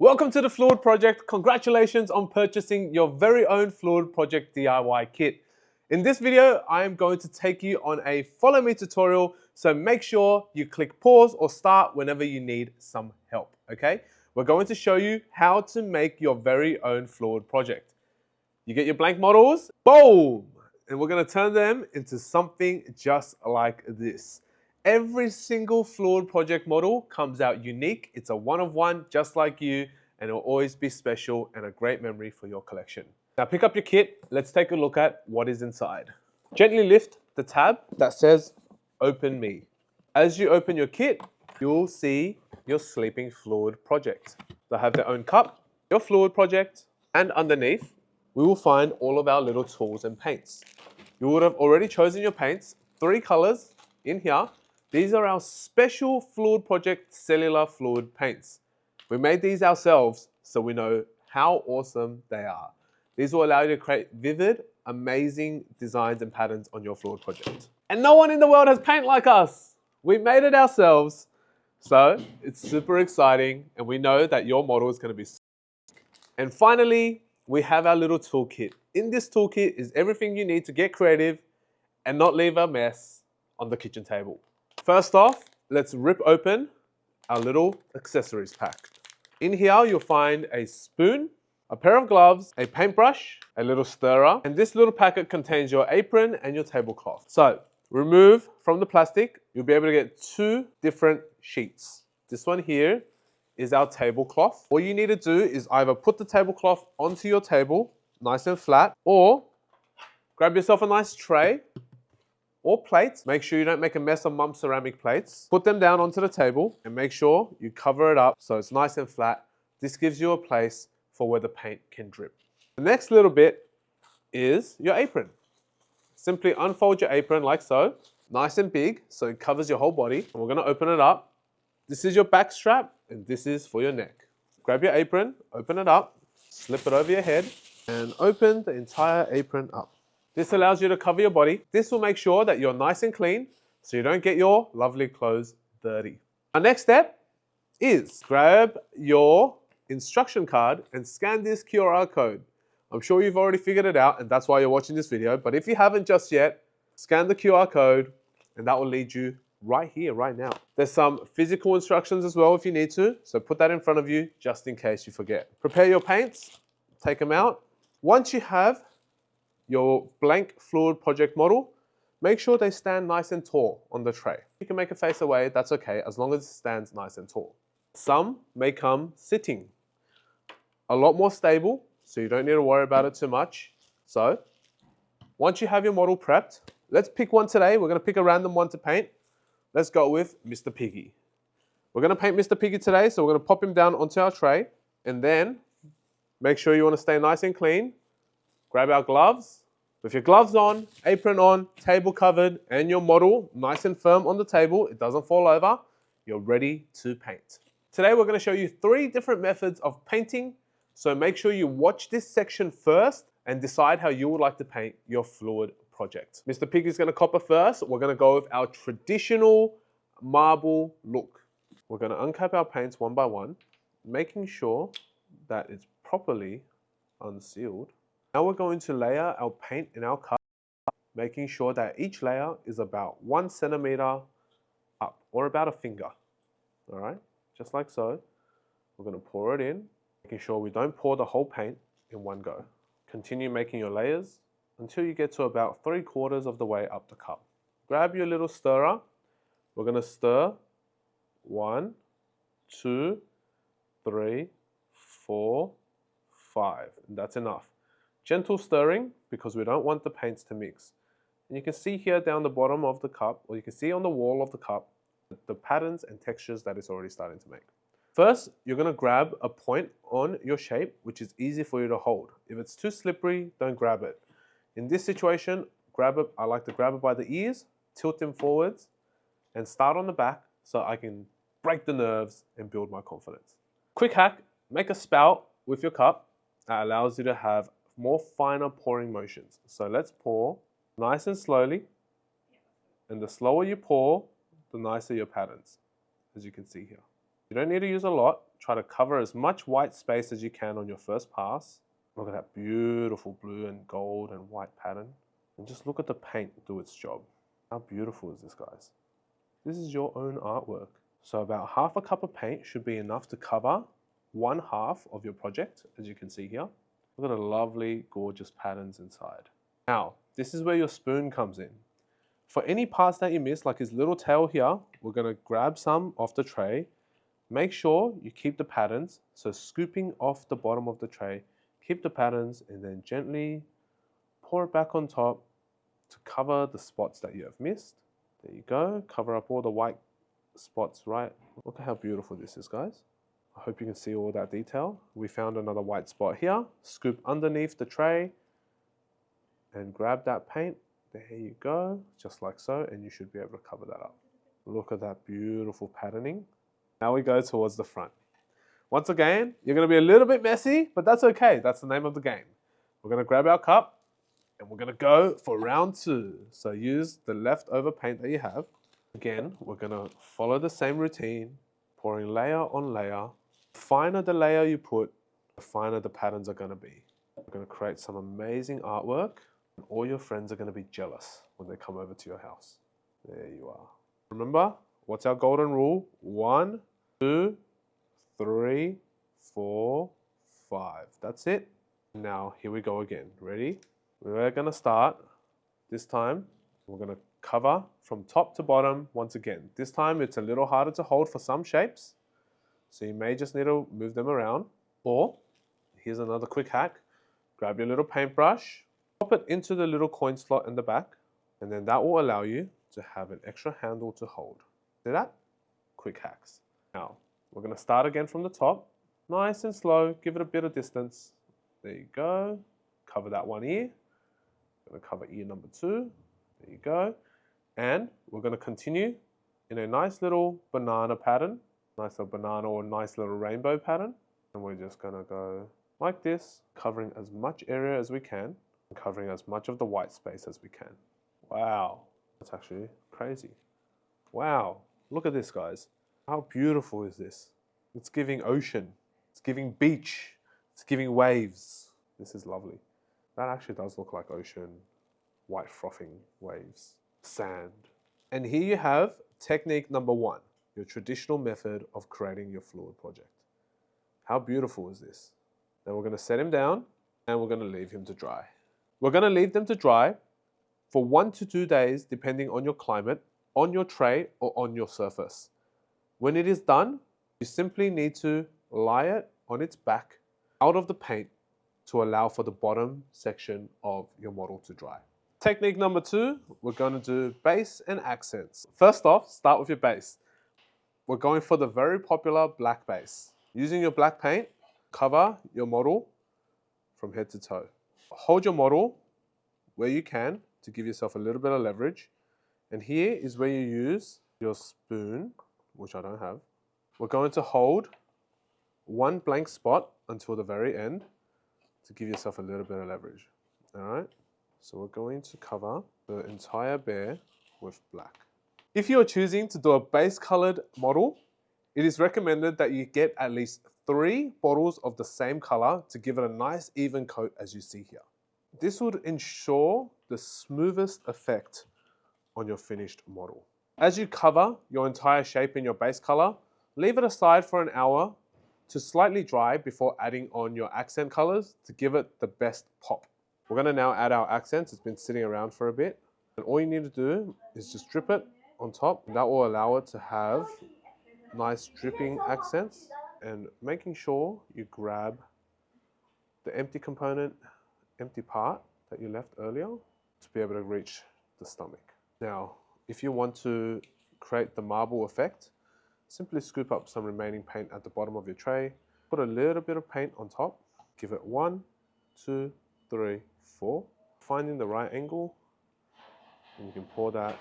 Welcome to the Floyd project. Congratulations on purchasing your very own Floyd project DIY kit. In this video, I am going to take you on a follow me tutorial, so make sure you click pause or start whenever you need some help, okay? We're going to show you how to make your very own Floyd project. You get your blank models, boom! And we're gonna turn them into something just like this. Every single Floyd project model comes out unique. It's a one-of-one, just like you, and it'll always be special and a great memory for your collection. Now pick up your kit. Let's take a look at what is inside. Gently lift the tab that says Open Me. As you open your kit, you'll see your Sleeping Floyd project. They have their own cup, your Floyd project, and underneath, we will find all of our little tools and paints. You would have already chosen your paints, 3 colors in here. These are our special Floyd project cellular Floyd paints. We made these ourselves so we know how awesome they are. These will allow you to create vivid, amazing designs and patterns on your Floyd project. And no one in the world has paint like us. We made it ourselves. So it's super exciting and we know that your model is going to be. And finally, we have our little toolkit. In this toolkit is everything you need to get creative and not leave a mess on the kitchen table. First off, let's rip open our little accessories pack. In here, you'll find a spoon, a pair of gloves, a paintbrush, a little stirrer, and this little packet contains your apron and your tablecloth. So, remove from the plastic, you'll be able to get 2 different sheets. This one here is our tablecloth. All you need to do is either put the tablecloth onto your table, nice and flat, or grab yourself a nice tray or plate. Make sure you don't make a mess of mum's ceramic plates. Put them down onto the table and make sure you cover it up so it's nice and flat. This gives you a place for where the paint can drip. The next little bit is your apron. Simply unfold your apron like so, nice and big, so it covers your whole body. And we're gonna open it up. This is your back strap and this is for your neck. Grab your apron, open it up, slip it over your head and open the entire apron up. This allows you to cover your body. This will make sure that you're nice and clean so you don't get your lovely clothes dirty. Our next step is grab your instruction card and scan this QR code. I'm sure you've already figured it out and that's why you're watching this video, but if you haven't just yet, scan the QR code and that will lead you right here, right now. There's some physical instructions as well if you need to, so put that in front of you just in case you forget. Prepare your paints, take them out. Once you have your blank Floyd project model, make sure they stand nice and tall on the tray. You can make a face away, that's okay, as long as it stands nice and tall. Some may come sitting. A lot more stable, so you don't need to worry about it too much. So, once you have your model prepped, let's pick one today. We're gonna pick a random one to paint. Let's go with Mr. Piggy. We're gonna paint Mr. Piggy today, so we're gonna pop him down onto our tray, and then make sure you wanna stay nice and clean. Grab our gloves. With your gloves on, apron on, table covered, and your model nice and firm on the table, it doesn't fall over, you're ready to paint. Today we're going to show you 3 different methods of painting, so make sure you watch this section first and decide how you would like to paint your Floyd project. Mr. Pig is going to copper first. We're going to go with our traditional marble look. We're going to uncap our paints one by one, making sure that it's properly unsealed. Now we're going to layer our paint in our cup, making sure that each layer is about 1 centimeter up, or about a finger. All right, just like so. We're going to pour it in, making sure we don't pour the whole paint in one go. Continue making your layers until you get to about 3/4 of the way up the cup. Grab your little stirrer. We're going to stir 1, 2, 3, 4, 5, and that's enough. Gentle stirring because we don't want the paints to mix. And you can see here down the bottom of the cup, or you can see on the wall of the cup, the patterns and textures that it's already starting to make. First, you're going to grab a point on your shape, which is easy for you to hold. If it's too slippery, don't grab it. In this situation, I like to grab it by the ears, tilt them forwards, and start on the back so I can break the nerves and build my confidence. Quick hack, make a spout with your cup that allows you to have more finer pouring motions. So let's pour nice and slowly, and the slower you pour, the nicer your patterns, as you can see here. You don't need to use a lot, try to cover as much white space as you can on your first pass. Look at that beautiful blue and gold and white pattern. And just look at the paint do its job. How beautiful is this, guys? This is your own artwork. So about half a cup of paint should be enough to cover one half of your project, as you can see here. Look at the lovely, gorgeous patterns inside. Now, this is where your spoon comes in. For any parts that you miss, like his little tail here, we're gonna grab some off the tray. Make sure you keep the patterns, so scooping off the bottom of the tray, keep the patterns, and then gently pour it back on top to cover the spots that you have missed. There you go, cover up all the white spots, right? Look at how beautiful this is, guys. I hope you can see all that detail. We found another white spot here. Scoop underneath the tray and grab that paint. There you go, just like so, and you should be able to cover that up. Look at that beautiful patterning. Now we go towards the front. Once again, you're gonna be a little bit messy, but that's okay. That's the name of the game. We're gonna grab our cup and we're gonna go for round 2. So use the leftover paint that you have. Again, we're gonna follow the same routine, pouring layer on layer. The finer the layer you put, the finer the patterns are gonna be. We're gonna create some amazing artwork, and all your friends are gonna be jealous when they come over to your house. There you are. Remember, what's our golden rule? 1, 2, 3, 4, 5. That's it. Now, here we go again. Ready? We're gonna start. This time, we're gonna cover from top to bottom once again. This time, it's a little harder to hold for some shapes, so you may just need to move them around. Or, here's another quick hack. Grab your little paintbrush, pop it into the little coin slot in the back, and then that will allow you to have an extra handle to hold. See that? Quick hacks. Now, we're gonna start again from the top. Nice and slow, give it a bit of distance. There you go. Cover that one ear. Gonna cover ear number 2. There you go. And we're gonna continue in a nice little banana pattern. Nice little banana or nice little rainbow pattern. And we're just gonna go like this, covering as much area as we can, and covering as much of the white space as we can. Wow, that's actually crazy. Wow, look at this, guys. How beautiful is this? It's giving ocean, it's giving beach, it's giving waves. This is lovely. That actually does look like ocean, white frothing waves, sand. And here you have technique number 1, your traditional method of creating your fluid project. How beautiful is this? Now we're gonna set him down and we're gonna leave him to dry. We're gonna leave them to dry for 1 to 2 days, depending on your climate, on your tray or on your surface. When it is done, you simply need to lie it on its back out of the paint to allow for the bottom section of your model to dry. Technique number 2, we're going to do base and accents. First off, start with your base. We're going for the very popular black base. Using your black paint, cover your model from head to toe. Hold your model where you can to give yourself a little bit of leverage. And here is where you use your spoon, which I don't have. We're going to hold one blank spot until the very end to give yourself a little bit of leverage. All right? So we're going to cover the entire bear with black. If you are choosing to do a base colored model, it is recommended that you get at least 3 bottles of the same color to give it a nice even coat as you see here. This would ensure the smoothest effect on your finished model. As you cover your entire shape in your base color, leave it aside for an hour to slightly dry before adding on your accent colors to give it the best pop. We're gonna now add our accents. It's been sitting around for a bit. And all you need to do is just drip it on top. That will allow it to have nice dripping accents, and making sure you grab the empty component, empty part that you left earlier to be able to reach the stomach. Now, if you want to create the marble effect, simply scoop up some remaining paint at the bottom of your tray, put a little bit of paint on top, give it 1, 2, 3, 4, finding the right angle, and you can pour that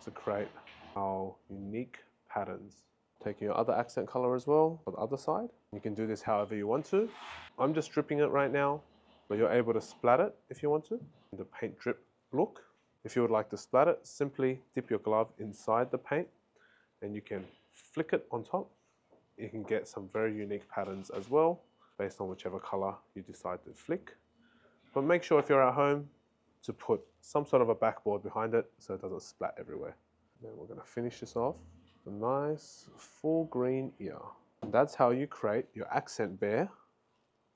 to create our unique patterns. Taking your other accent color as well on the other side. You can do this however you want to. I'm just dripping it right now, but you're able to splat it if you want to. The paint drip look. If you would like to splat it, simply dip your glove inside the paint and you can flick it on top. you can get some very unique patterns as well, based on whichever color you decide to flick. But make sure if you're at home to put some sort of a backboard behind it so it doesn't splat everywhere. Then we're going to finish this off with a nice full green ear. And that's how you create your accent bear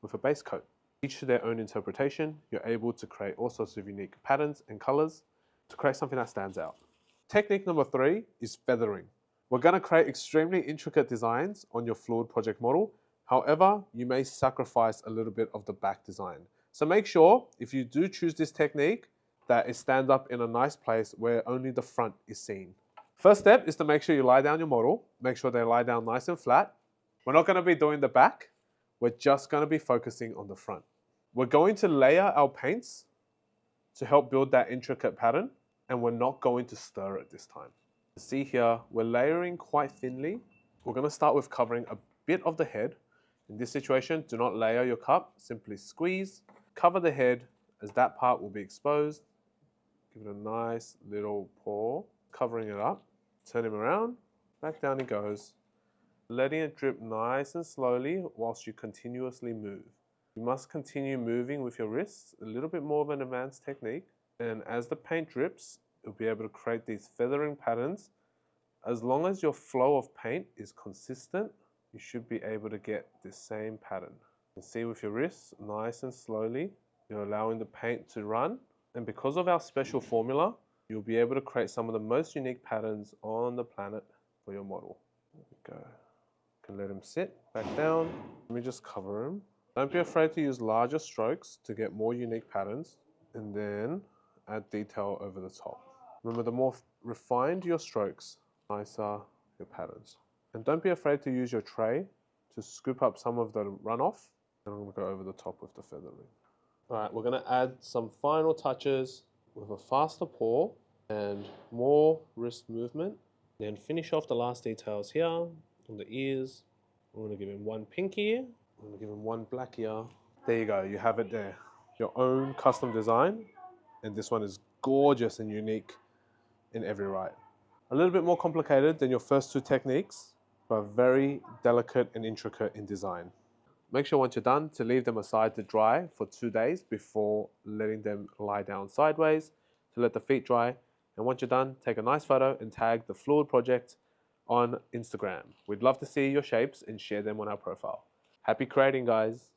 with a base coat. Each to their own interpretation, you're able to create all sorts of unique patterns and colors to create something that stands out. Technique number 3 is feathering. We're going to create extremely intricate designs on your Floyd project model. However, you may sacrifice a little bit of the back design. So make sure, if you do choose this technique, that it stands up in a nice place where only the front is seen. First step is to make sure you lie down your model. Make sure they lie down nice and flat. We're not going to be doing the back. We're just going to be focusing on the front. We're going to layer our paints to help build that intricate pattern, and we're not going to stir it this time. See here, we're layering quite thinly. We're going to start with covering a bit of the head. In this situation, do not layer your cup, simply squeeze, cover the head as that part will be exposed. Give it a nice little pour, covering it up. Turn him around, back down he goes. Letting it drip nice and slowly whilst you continuously move. You must continue moving with your wrists, a little bit more of an advanced technique. And as the paint drips, you'll be able to create these feathering patterns. As long as your flow of paint is consistent, you should be able to get the same pattern. You can see with your wrists, nice and slowly, you're allowing the paint to run. And because of our special formula, you'll be able to create some of the most unique patterns on the planet for your model. There we go. You can let him sit back down. Let me just cover him. Don't be afraid to use larger strokes to get more unique patterns, and then add detail over the top. Remember, the more refined your strokes, nicer your patterns. And don't be afraid to use your tray to scoop up some of the runoff. And I'm going to go over the top with the feathering. All right, we're going to add some final touches with a faster pour and more wrist movement. Then finish off the last details here on the ears. I'm going to give him one pink ear. I'm going to give him one black ear. There you go, you have it there. Your own custom design. And this one is gorgeous and unique in every right. A little bit more complicated than your first 2 techniques, but very delicate and intricate in design. Make sure once you're done to leave them aside to dry for 2 days before letting them lie down sideways to let the feet dry. And once you're done, take a nice photo and tag the Floyd project on Instagram. We'd love to see your shapes and share them on our profile. Happy creating, guys.